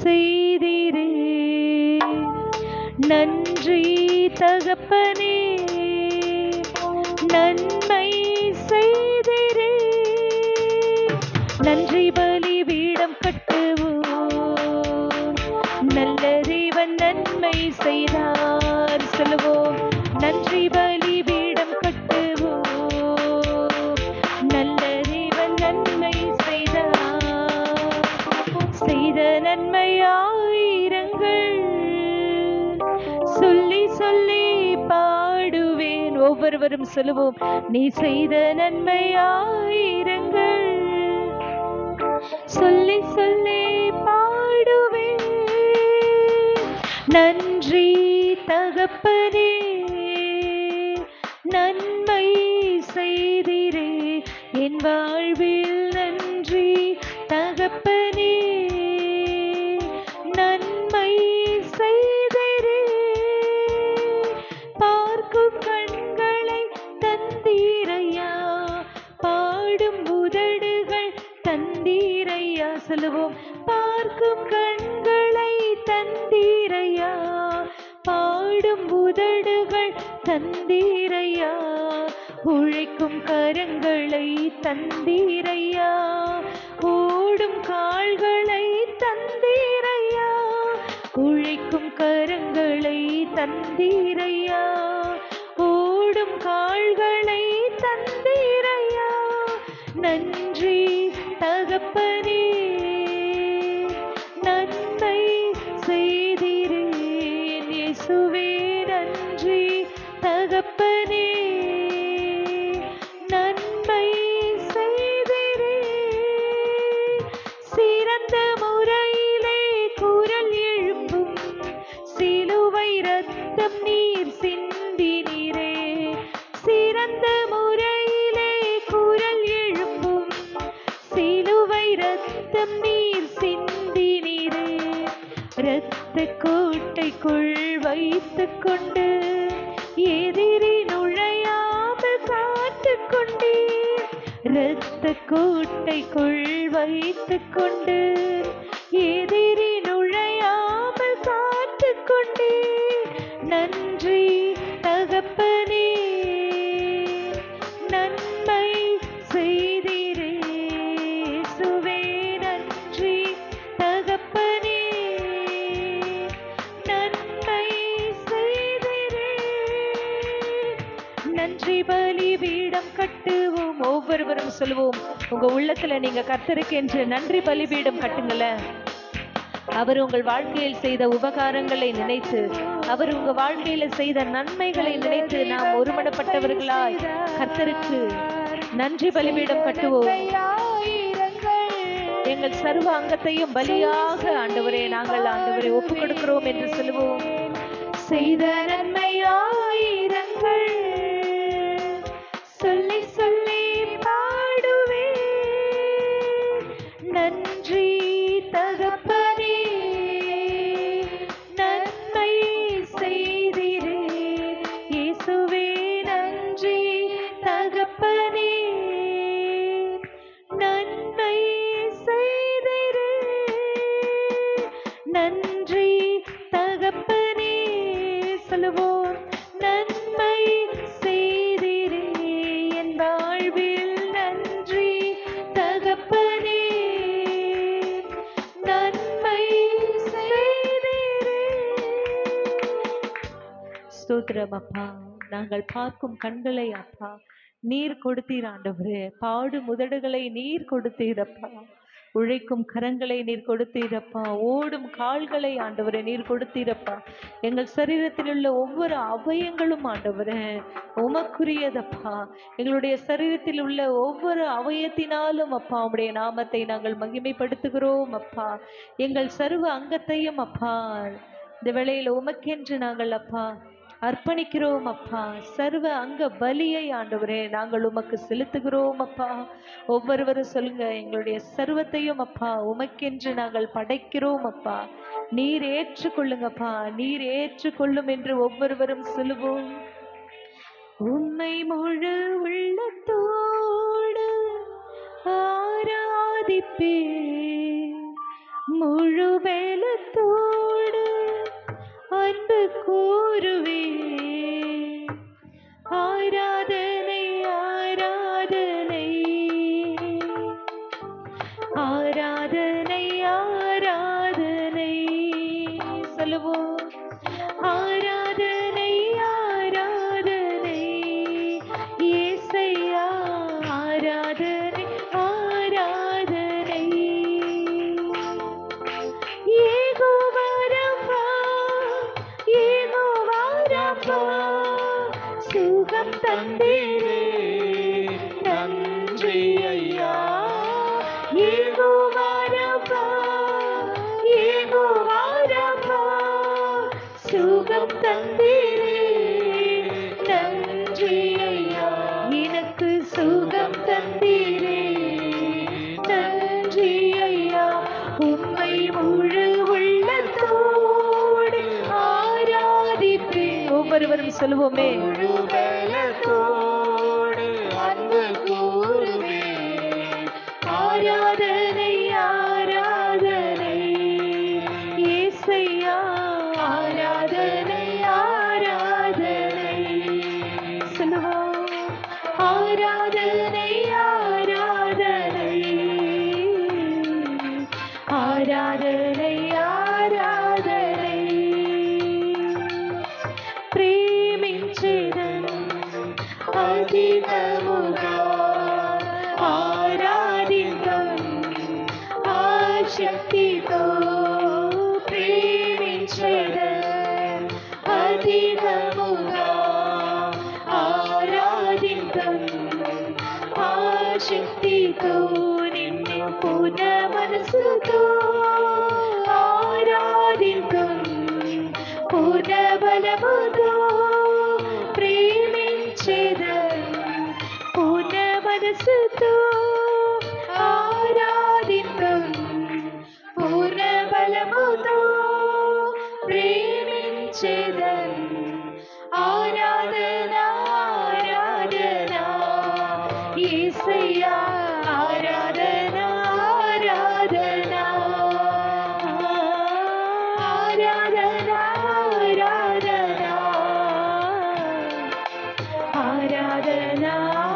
செய்தீரே. நன்றி தகப்பனே, நன்மை செய்தீரே. நன்றி பலிபீடம் கட்டுவோம், நல்ல தேவன் நன்மை செய்தார். சொல்லுவோம், நன்றி பலிபீடம் கட்டுவோம், நல்ல தேவன் நன்மை செய்தார். செய்த நன்மை ஆயிரங்கள் சொல்லி சொல்லி பாடுவேன். ஒவ்வொருவரும் சொல்லுவோம், நீ செய்த நன்மை ஆயிரங்கள் சொல்லி சொல்லி பாடுவேன். நன்றி தகப்பனே, நன்மை செய்தீரே. என் வாழ்வில் நன்றி தகப்பனே, நன்மை செய்தீரே. பார்க்கும் கண்களை தந்தீரையா, பாடும் உதடுகள் தந்தீரையா. சொல்லுவோம், பார்க்கும் கண்களை தந்தீரையா, பாடும் உதடுகள் தந்தீரையா. உழைக்கும் கரங்களை தந்தீரையா, ஓடும் கால்களை தந்தீரையா. உழைக்கும் கரங்களை தந்தீரையா, ஓடும் கால்களை தந்தீரையா. நன்றி தகப்பனே, நன்மை செய்தீரே. இயேசுவே நன்றி தகப்பனே, நன்மை செய்தீரே. சிறந்த முறையிலே குரல் எழும்பும், சிலுவை ரத்தம் நீர் சிந்தினீரே. சிறந்த முறையிலே குரல் எழும்பும், சிலுவை ரத்தம் நீர் சிந்தினீரே. இரத்த கோட்டைக்குள் வைத்துக் கொண்டு எதிரி நுழையாமல் காத்துக் கொண்டீர். இரத்த கோட்டைக்குள் வைத்துக் கொண்டு எதிரி நுழையாமல் காத்துக் கொண்டீர். நன்றி தகப்பனே, நன்மை செய்தீரே. இயேசுவே நன்றி தகப்பனே, நன்மை செய்தீரே. நன்றி பலிபீடம் கட்டுவோம். ஒவ்வொருவரும் சொல்லுவோம், உங்க உள்ளத்துல நீங்க கர்த்தருக்கு என்று நன்றி பலிபீடம் கட்டுங்கள. அவர் உங்கள் வாழ்க்கையில் செய்த உபகாரங்களை நினைத்து, அவர் உங்க வாழ்க்கையில செய்த நன்மைகளை நினைத்து நாம் ஒருமனப்பட்டவர்களாய் கர்த்தருக்கு நன்றி பலிபீடம் கட்டுவோம். எங்கள் சர்வ அங்கத்தையும் பலியாக ஆண்டவரே நாங்கள் ஆண்டவரை ஒப்புக் கொடுக்கிறோம் என்று சொல்லுவோம். செய்த நன்மை ஆயிரங்கள் சொல்லி சொல்லி பாடுவேன். நன்றி தகப்பனே, நன்மை செய்தீரே. இயேசுவே நன்றி தகப்பனே, நன்மை செய்தீரே. நன்றி தகப்பனே, சொல்லுவோம், நன்மை செய்தீரே. என் வாழ்வில் நன்றி தகப்பனே, நன்மை செய்தீரே. ஸ்தோத்திரம் அப்பா. நாங்கள் பார்க்கும் கண்களை அப்பா நீர் கொடுத்தீர் ஆண்டவரே. பாடும் உதடுகளை நீர் கொடுத்தீரப்பா. உழைக்கும் கரங்களை நீர் கொடுத்தீரப்பா. ஓடும் கால்களை ஆண்டவரே நீர் கொடுத்தீரப்பா. எங்கள் சரீரத்தில் உள்ள ஒவ்வொரு அவயங்களும் ஆண்டவரே உமக்குரியதப்பா. எங்களுடைய சரீரத்தில் உள்ள ஒவ்வொரு அவயத்தினாலும் அப்பா உம்முடைய நாமத்தை நாங்கள் மகிமைப்படுத்துகிறோம் அப்பா. எங்கள் சர்வ அங்கத்தையும் அப்பா இந்த வேளையில் உமக்கென்று நாங்கள் அப்பா அர்ப்பணிக்கிறோம் அப்பா. சர்வ அங்க பலியை ஆண்டவரே நாங்கள் உமக்கு செலுத்துகிறோம் அப்பா. ஒவ்வொருவரும் சொல்லுங்க, எங்களுடைய சர்வத்தையும் அப்பா உமக்கென்று நாங்கள் படைக்கிறோம் அப்பா. நீர் ஏற்றுக்கொள்ளுங்கப்பா, நீர் ஏற்றுக்கொள்ளும் என்று ஒவ்வொருவரும் சொல்லுவோம். உம்மை முழு உள்ளத்தோடு ஆராதிப்பே, முழு வேளை உள்ளத்தோடு அன்பு கூறுவே. ஆராதனை ஆராதனை ஆராதனை ஆராதனை சொல்லுவோம். ஆராதனை ஆராதனை இயேசையா ஆராதனை ஆராதனை. யெகோவா ரப்பா யெகோவா ரப்பா சுகம் தந்தீரே நன்றி ஐயா. யெகோவா ரப்பா யெகோவா ரப்பா சுகம் தந்தீரே நன்றி ஐயா. எனக்கு சுகம் தந்தீரே நன்றி ஐயா. உம்மை முழு உள்ளத்தோடு ஆராதிப்பேன். ஒவ்வொருவரும் சொல்லுவோமே. முழு பலத்தோடு அன்பு கூறுவே. ஆராதனை ஆராதனை இயேசையா ஆராதனை ஆராதனை சொல்லுவோம். ஆராதனை ஆராதனை ஆராதனை ஆராதனை. ప్రేమించెదను అధికముగా ఆరాధింతును ఆశక్తితో. ప్రేమించెదను అధికముగా ఆరాధింతును ఆశక్తితో. నిన్ను పూర్ణ మనసుతో ఆరాధింతును పూర్ణ బలముతో. ప్రేమించెదను పూర్ణ మనసుతో ఆరాధింతును పూర్ణ బలముతో. ప్రేమించెదను ఆరాధన ఆరాధన యేసయ్యా ఆరాధన ఆరాధన ఆరాధన ఆరాధన ఆరాధన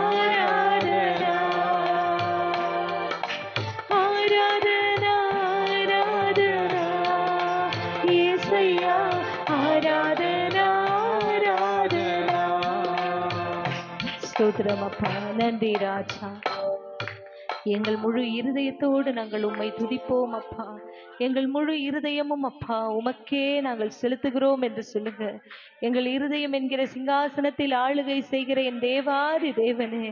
ఆరాధన ఆరాధన ఆరాధన యేసయ్యా ఆరాధన ఆరాధన. ஸ்தோத்திரம் அப்பா. நன்றி ராஜா. எங்கள் முழு இருதயத்தோடு நாங்கள் உம்மை துதிப்போம் அப்பா. எங்கள் முழு இருதயமும் அப்பா உமக்கே நாங்கள் செலுத்துகிறோம் என்று சொல்லுங்க. எங்கள் இருதயம் என்கிற சிங்காசனத்தில் ஆளுகை செய்கிற என் தேவாதி தேவனே,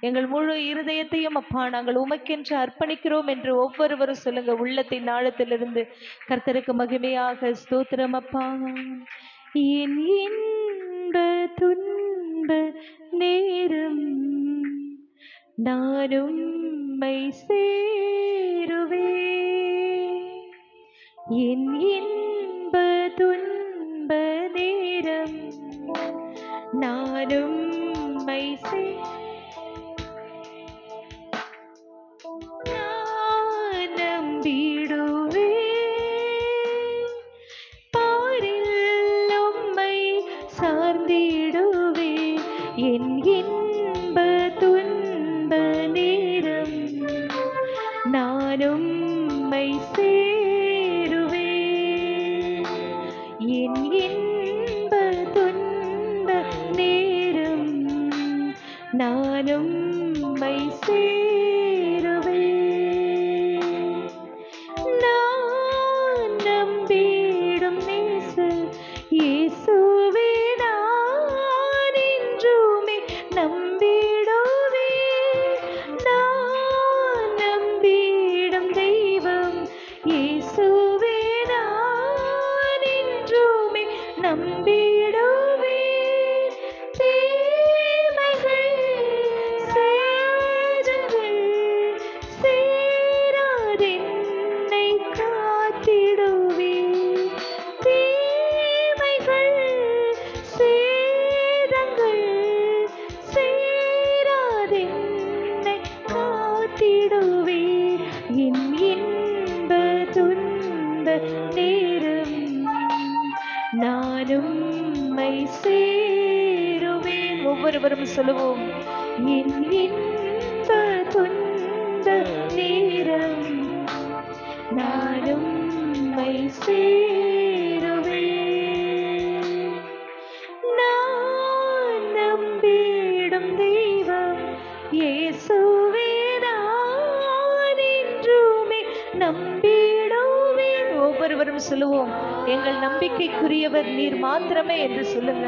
எங்கள் முழு இருதயத்தையும் அப்பா நாங்கள் உமக்கென்று அர்ப்பணிக்கிறோம் என்று ஒவ்வொருவரும் சொல்லுங்க. உள்ளத்தின் ஆழத்திலிருந்து கர்த்தருக்கு மகிமையாக ஸ்தோத்திரம் அப்பா. என் இன்ப துன்ப நேரம் நானும் உம்மை சேருவே. என் இன்ப துன்ப நேரம் நானும் உம்மை நான் நம்பிடுவே. பாரில் உம்மை சார்ந்திடுவே. என் இன்ப துன்ப நேரம் நானும் உம்மை சேருவே. என் இன்ப துன்ப நேரம் நானும் உம்மை சேருவே. நான் நம்பிடும் நேசர் இயேசுவே நான் என்றுமே நம்பிடுவே. நான் நம்பிடும் தெய்வம் இயேசுவே நான் என்றுமே நானும் உம்மை சேருவேன். ஒவ்வொருவரும் சொல்லுவோம். என் இன்ப துன்ப நேரம் நானும் உம்மை சேருவேன். நான் நம்பிடும் தெய்வம் இயேசுவே, நான் என்றுமே நம்பிடுவேன். ஒவ்வொருவரும் சொல்லுவோம். எங்கள் நம்பிக்கைக்குரியவர் நீர் மாத்திரமே என்று சொல்லுங்க.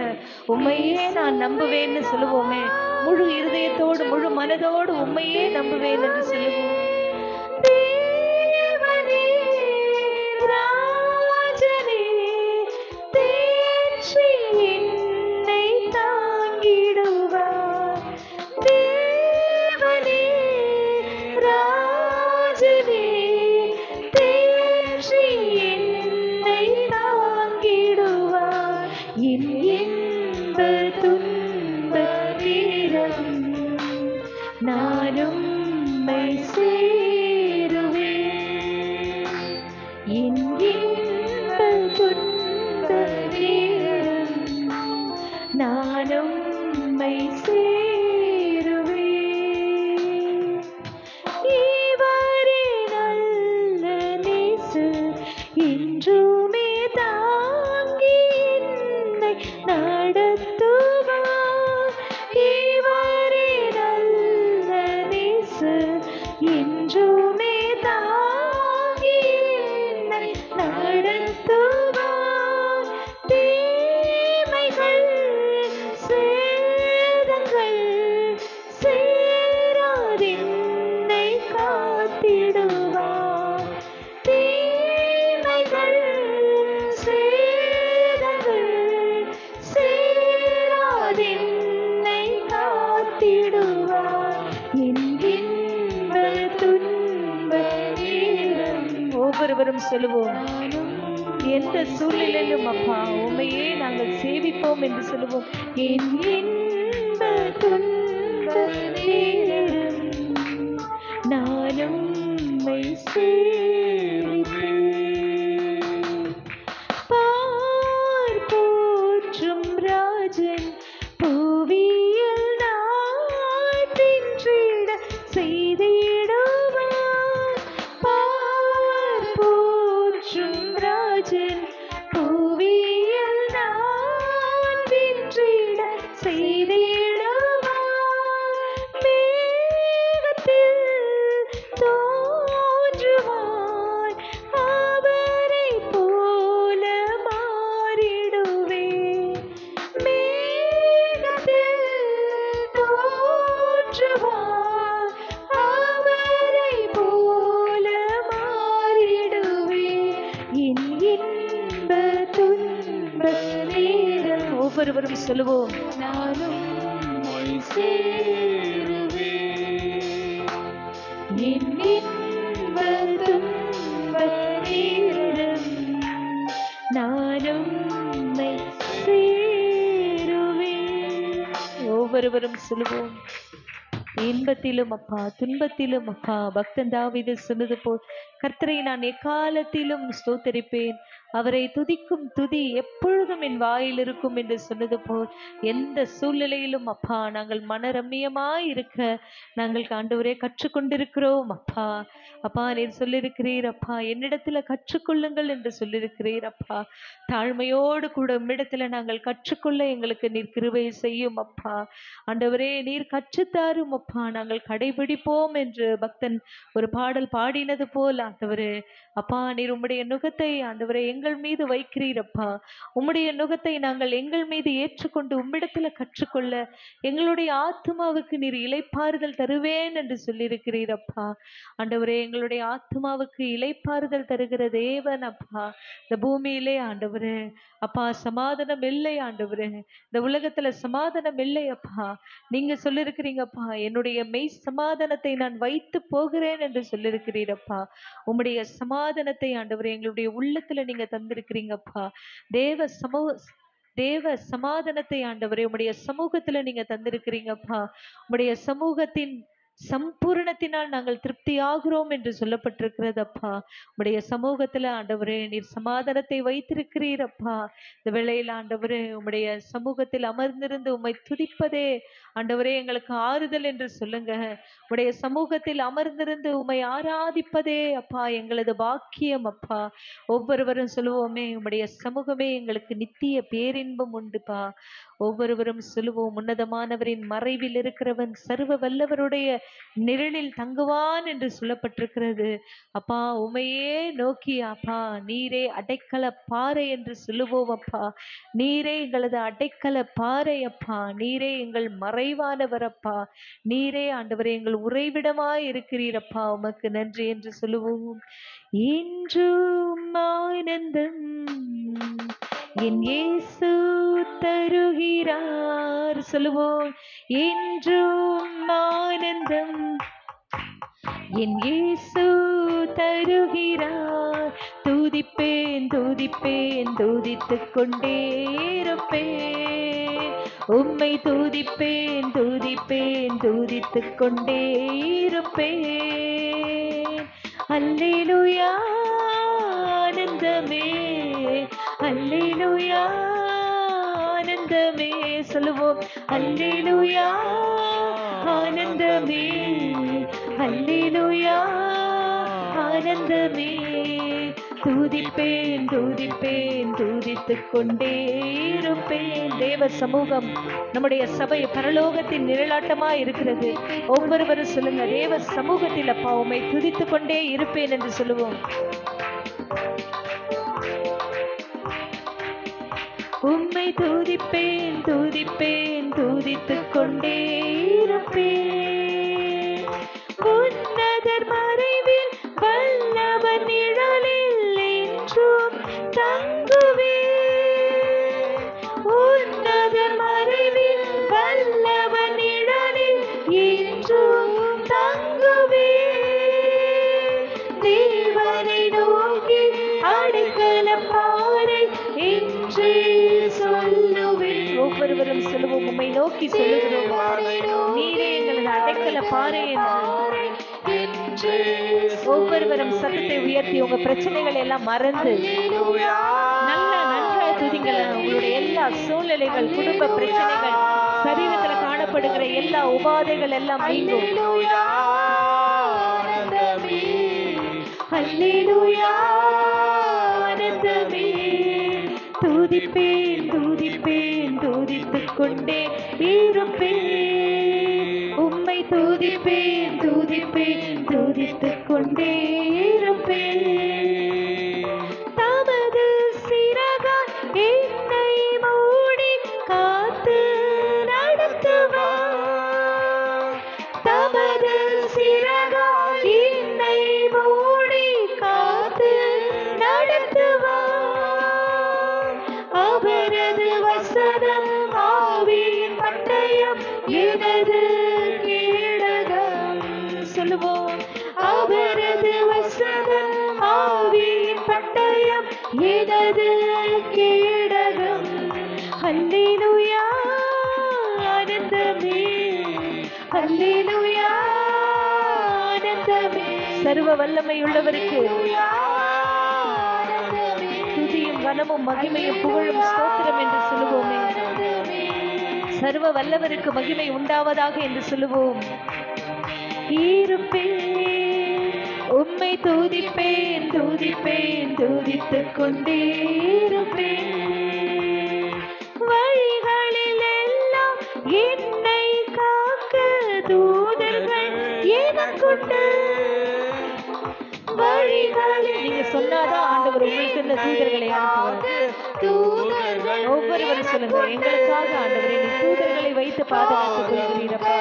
உம்மையே நான் நம்புவேன்னு சொல்லுவோமே. முழு இருதயத்தோடு முழு மனதோடு உம்மையே நம்புவேன் என்று சொல்லுவோம். தேவனே ராஜனே தேற்றி என்னை தாங்கிடுவார். தேவனே ராஜனே தேற்றி என்னை தாங்கிடுவார். என் இன்ப துன்ப நேரம் நானும் உம்மை சேருவேன். என் இன்ப துன்ப நேரம் நானும் உம்மை சேருவேன். இவரே நல்ல நேசர், என்றுமே தாங்கி என்னை நடத்துவார். இவரே நல்ல நேசர், என்றுமே தாங்கி என்னை நடத்துவார். தீமைகள் சேதங்கள் சேராதென்னை காத்திடுவார். தீமைகள் சேதங்கள் சேராதென்னை காத்திடுவார். என் இன்ப துன்ப நேரம். ஒவ்வொருவரும் சொல்லுவோம். எந்த சூழ்நிலையிலும் அப்பா உம்மையே நாங்கள் சேவிப்போம் என்று சொல்லுவோம். என் இன்ப துன்ப நேரம் நானும் உம்மை சேவிப்பேன். பார் போற்றும் ராஜன் புவியில் நாட்டின்றிட செய்திடுவார். பார் போற்றும் ராஜன் புவியில் நாட்டின்றிட செய்திடுவார். மேகத்தில் தோன்றுவார், அவரை போல மாறிடுவேன். மேகத்தில் தோன்றுவார், அவரை போல மாறிடுவேன். என் இன்ப துன்ப நேரம். ஒவ்வொருவரும் சொல்லுவோம். நானும் உம்மை சேருவேன். என் இன்ப துன்ப நேரம் நானும் உம்மை சேருவேன். ஒவ்வொருவரும் சொல்லுவோம். இன்பத்திலும் அப்பா துன்பத்திலும் அப்பா பக்தன் தாவீது சொன்னது போல் கர்த்தரை நான் எக்காலத்திலும் ஸ்தோத்தரிப்பேன், அவரை துதிக்கும் துதி எப்பொழுதும் என் வாயில் இருக்கும் என்று சொன்னது போல் எந்த சூழ்நிலையிலும் அப்பா நாங்கள் மனரம்மியமாய் இருக்க நாங்கள் ஆண்டவரே கற்றுக்கொண்டிருக்கிறோம். அப்பா அப்பா நீர் சொல்லியிருக்கிறீர் அப்பா, என்னிடத்துல கற்றுக்கொள்ளுங்கள் என்று சொல்லியிருக்கிறீர் அப்பா. தாழ்மையோடு கூட உம்மிடத்துல நாங்கள் கற்றுக்கொள்ள எங்களுக்கு நீர் கிருபை செய்யும் அப்பா. ஆண்டவரே நீர் கற்றுத்தாரும் அப்பா, நாங்கள் கடைபிடிப்போம் என்று பக்தன் ஒரு பாடல் பாடினது போல் ஆண்டவரே அப்பா நீர் உம்முடைய நுகத்தை ஆண்டவரே எங்கள் மீது வைக்கிறீரப்பா. உம்முடைய நுகத்தை நாங்கள் எங்கள் மீது ஏற்றுக்கொண்டு உம்மிடத்துல கற்றுக்கொள்ள எங்களுடைய ஆத்மாவுக்கு நீர் இளைப்பாறுதல் தருவேன் என்று சொல்லியிருக்கிறீரப்பா. ஆண்டவரே எங்களுடைய ஆத்மாவுக்கு இளைப்பாறுதல் தருகிற தேவன் அப்பா. இந்த பூமியிலே ஆண்டவரே அப்பா சமாதானம் இல்லை ஆண்டவரே, இந்த உலகத்துல சமாதானம் இல்லை அப்பா. நீங்க சொல்லிருக்கிறீங்கப்பா, என்னுடைய மெய் சமாதானத்தை நான் வைத்து போகிறேன் என்று சொல்லிருக்கிறீரப்பா. உம்முடைய சமாதானத்தை ஆண்டவரே எங்களுடைய உள்ளத்துல நீங்க தந்திருக்கிறீங்கப்பா. தேவ சமாதானத்தை ஆண்டவரே உம்முடைய சமூகத்துல நீங்க தந்திருக்கிறீங்கப்பா. உம்முடைய சமூகத்தின் சம்பூரணத்தினால் நாங்கள் திருப்தியாகிறோம் என்று சொல்லப்பட்டிருக்கிறது அப்பா. உம்முடைய சமூகத்துல ஆண்டவரே நீர் சமாதானத்தை வைத்திருக்கிறீர் அப்பா. இந்த வேளையில் ஆண்டவரே உம்முடைய சமூகத்தில் அமர்ந்திருந்து உம்மை துதிப்பதே ஆண்டவரே எங்களுக்கு ஆறுதல் என்று சொல்லுங்க. உம்முடைய சமூகத்தில் அமர்ந்திருந்து உம்மை ஆராதிப்பதே அப்பா எங்களது பாக்கியம் அப்பா. ஒவ்வொருவரும் சொல்லுவோமே, உம்முடைய சமூகமே எங்களுக்கு நித்திய பேரின்பம் உண்டுப்பா. ஒவ்வொருவரும் சொல்லுவோம், உன்னதமானவரின் மறைவில் இருக்கிறவன் சர்வ வல்லவருடைய நிழலில் தங்குவான் என்று சொல்லப்பட்டிருக்கிறது அப்பா. உமையே நோக்கி அப்பா நீரே அடைக்கல பாறை என்று சொல்லுவோம் அப்பா. நீரே எங்களது அடைக்கல பாறை அப்பா. நீரே எங்கள் மறைவானவர் அப்பா. நீரே ஆண்டவரே எங்கள் உறைவிடமாய் இருக்கிறீரப்பா. உமக்கு நன்றி என்று சொல்லுவோம். இன்றும் ஆனந்தம் என் இயேசு தருகிறார் சொல்லுவோம். இன்றும் ஆனந்தம் என் இயேசு தருகிறார். துதிப்பேன் துதிப்பேன் துதித்துக் கொண்டே இருப்பேன். உம்மை துதிப்பேன் துதிப்பேன் துதித்துக் கொண்டே இருப்பேன். அல்லேலூயா ஆனந்தமே, அல்லேலூயா ஆனந்தமே சொல்லுவோம். அல்லேலூயா ஆனந்தமே, அல்லேலூயா ஆனந்தமே. துதிப்பேன் துதிப்பேன் துதித்துக் கொண்டே இருப்பேன். தேவ சமூகம் நம்முடைய சபை பரலோகத்தின் நிழலாட்டமா இருக்கிறது. ஒவ்வொருவரும் சொல்லுங்க, தேவ சமூகத்தில் அப்பா உம்மை துதித்துக் கொண்டே இருப்பேன் என்று சொல்லுவோம். உம்மை துதிப்பேன் துதிப்பேன் துதித்துக் கொண்டே இருப்பேன். உன்னதர் மறைவில் வல்லவர் நிழலில் என்றும் தங்குவேன். உன்னதர் மறைவில் வல்லவர் நிழலில் என்றும் தங்குவேன். தேவனை நோக்கி அடைக்கல பாறை என்றே சொல்லுவேன். ஒவ்வொருவரும் சொல்லுவோம், உம்மை நோக்கி சொல்லுகிறோம். நீரே எங்களது அடைக்கல பாறை என்று. ஒவ்வொருவரும் சத்தத்தை உயர்த்தி உங்க பிரச்சனைகள் எல்லாம் மறந்து நன்றாக துதிங்கள. உங்களுடைய எல்லா சூழ்நிலைகள், குடும்ப பிரச்சனைகள், சரீரத்துல காணப்படுகிற எல்லா உபாதைகள் எல்லாம் நீங்கும். அல்லேலூயா ஆனந்தமே. துதிப்பேன் துதிப்பேன் துதித்துக் கொண்டே இருப்பேன். உம்மை துதிப்பேன் துதிப்பேன் துதித்துக் கொண்டே இருப்பேன். தமது சிறகால் என்னை மூடி காத்து நடத்துவார். தமது சிறகால் என்னை மூடி காத்து நடத்துவார். அவரது வசனம் ஆவியின் பட்டயம் எனது கேடகம் சொல்லுவோம். அவரது வசனம் ஆவியின் பட்டயம் எனது கேடகம். அல்லேலூயா ஆனந்தமே, அல்லேலூயா ஆனந்தமே. சர்வ வல்லமை உள்ளவருக்கு துதியும் கனமும் மகிமையும் புகழும் ஸ்தோத்திரம் என்று சொல்லுவோமே. சர்வ வல்லவருக்கு மகிமை உண்டாவதாக என்று சொல்லுவோம். இருப்பேன் உம்மை துதிப்பேன் துதிப்பேன் துதித்துக் கொண்டே இருப்பேன். வழிகளில் எல்லாம் என்னை காக்க தூதர்கள் எனக்குண்டு. வழிகளில் நீங்க சொன்னாதான் ஆண்டவர் உங்களுக்கு இந்த தூதர்களை அனுப்புவார். ஒவ்வொருவரும் சொல்லுங்க, எங்களுக்காக ஆண்டவரே நீ தூதர்களை வைத்து பாதுகாத்துக் கொள்கிறீரப்பா.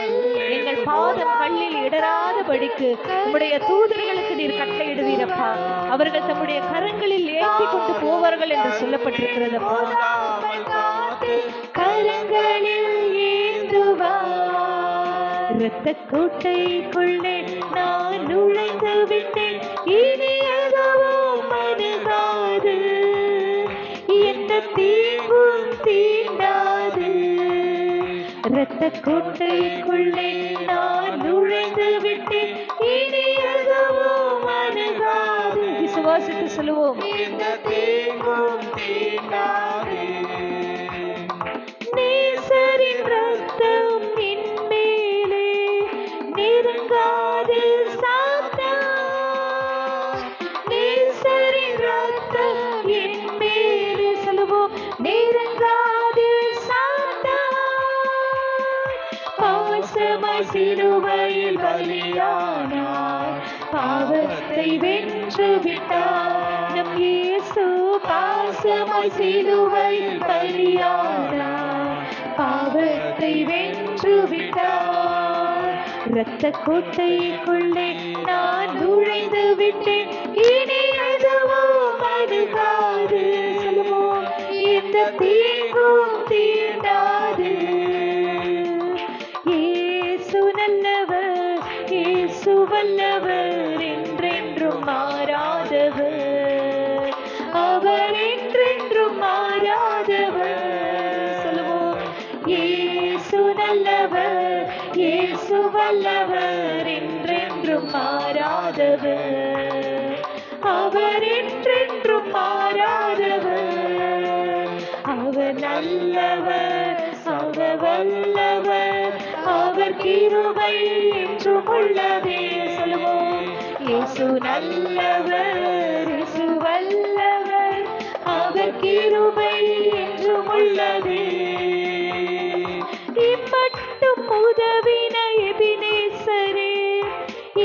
எங்கள் பாதம் கல்லில் இடராதபடிக்கு உம்முடைய தூதர்களுக்கு நீர் கட்டளையிடுவீரப்பா. அவர்கள் தம்முடைய கரங்களில் ஏற்றி கொண்டு போவார்கள் என்று சொல்லப்பட்டிருக்கிறதப்பா. கரங்களில் ஏந்துவார். இரத்த கோட்டைக்குள்ளே நான் நுழைந்து விட்டேன். இனி எதுவும் அணுகாது, எந்த தீங்கும் தீண்டாது. இரத்த கோட்டைக்குள்ளே நான் நுழைந்து விட்டேன், இனி எதுவும் அணுகாது. விசுவாசித்து சொல்லுவோம். இந்த தீங்கும் தீண்டாது. நேசரின் ரத்தம் என் மேலே நெருங்காது சாத்தான். நேசரின் ரத்தம் என் மேலே சொல்லுவோம், நெருங்காது சாத்தான். பாசமாய் சிலுவையில் பலியானார், பாவத்தை வென்று விட்டார். நம் இயேசு பாசமாய் சிலுவையில் பலியானார், பாவத்தை வென்று விட்டார். இரத்த கோட்டைக்குள்ளே நான் நுழைந்து விட்டேன், இனி எதுவும் அணுகாது. சொல்லுவோம், இந்த தீங்கும் தீண்டாது. இயேசு நல்லவர், இயேசு வல்லவர், என்றென்றும் மாறாதவர், அவர் என்றென்றும் மாறாதவர். சொல்லுவோம், இயேசு நல்லவர், இயேசு வல்லவர், என்றென்றும் மாறாதவர், அவர் என்றென்றும் மாறாதவர். அவர் நல்லவர், அவர் வல்லவர், அவர் கிருபை என்றும் உள்ளதே. சொல்லுவோம், இயேசு நல்லவர், இயேசு வல்லவர், அவர் கிருபை என்றும் உள்ளதே. இம்மட்டும் உதவின எபினேசரே,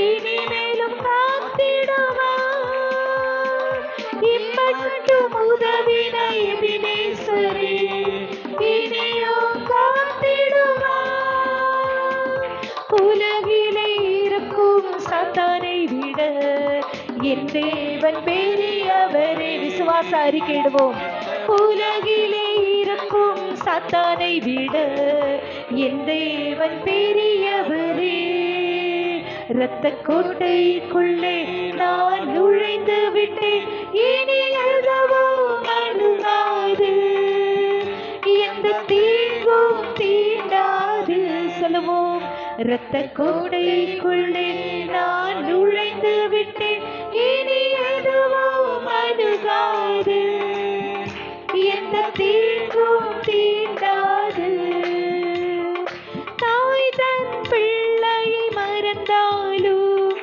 இனிமேலும் காத்திடுவார். இம்மட்டும் உதவின எபினேசரே, இனியும் காத்திடுவார். உலகிலே இருக்கும் சாத்தானை விட என் தேவன் பெரியவரே. விசுவாச அறிக்கையிடுவோம். உலகிலே இருக்கும் சாத்தானை விட என் தேவன் பெரியவரே. இரத்த கோட்டைக்குள்ளே நான் நுழைந்து விட்டேன், இனி எதுவும் அணுகாது. எந்த தீங்கும் தீண்டாது. சொல்லுவோம், இரத்த கோட்டைக்குள்ளே நான் நுழைந்து விட்டேன், இனி எதுவும் அணுகாது. எந்த தீங்கும் தீண்டாது. தாய் தன் பிள்ளையை மறந்தாலும்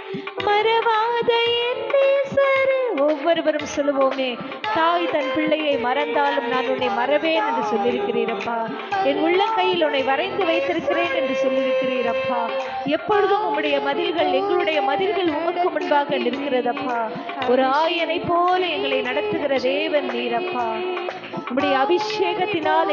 மறவாத என் நேசரே. ஒவ்வொருவரும் சொல்லுவோமே, தாய் தன் பிள்ளையை மறந்தாலும் நான் உன்னை மறவேன் என்று சொல்லியிருக்கிறீரப்பா. என் உள்ளங்கையில் உன்னை வரைந்து வைத்திருக்கிறேன் என்று சொல்லியிருக்கிறீரப்பா. எப்பொழுதும் உம்முடைய மதில்கள், எங்களுடைய மதில்கள் உமக்கு முன்பாக நிற்கிறதப்பா. ஒரு ஆயனை போல எங்களை நடத்துகிற தேவன் நீரப்பா. உம்முடைய அபிஷேகத்தினால்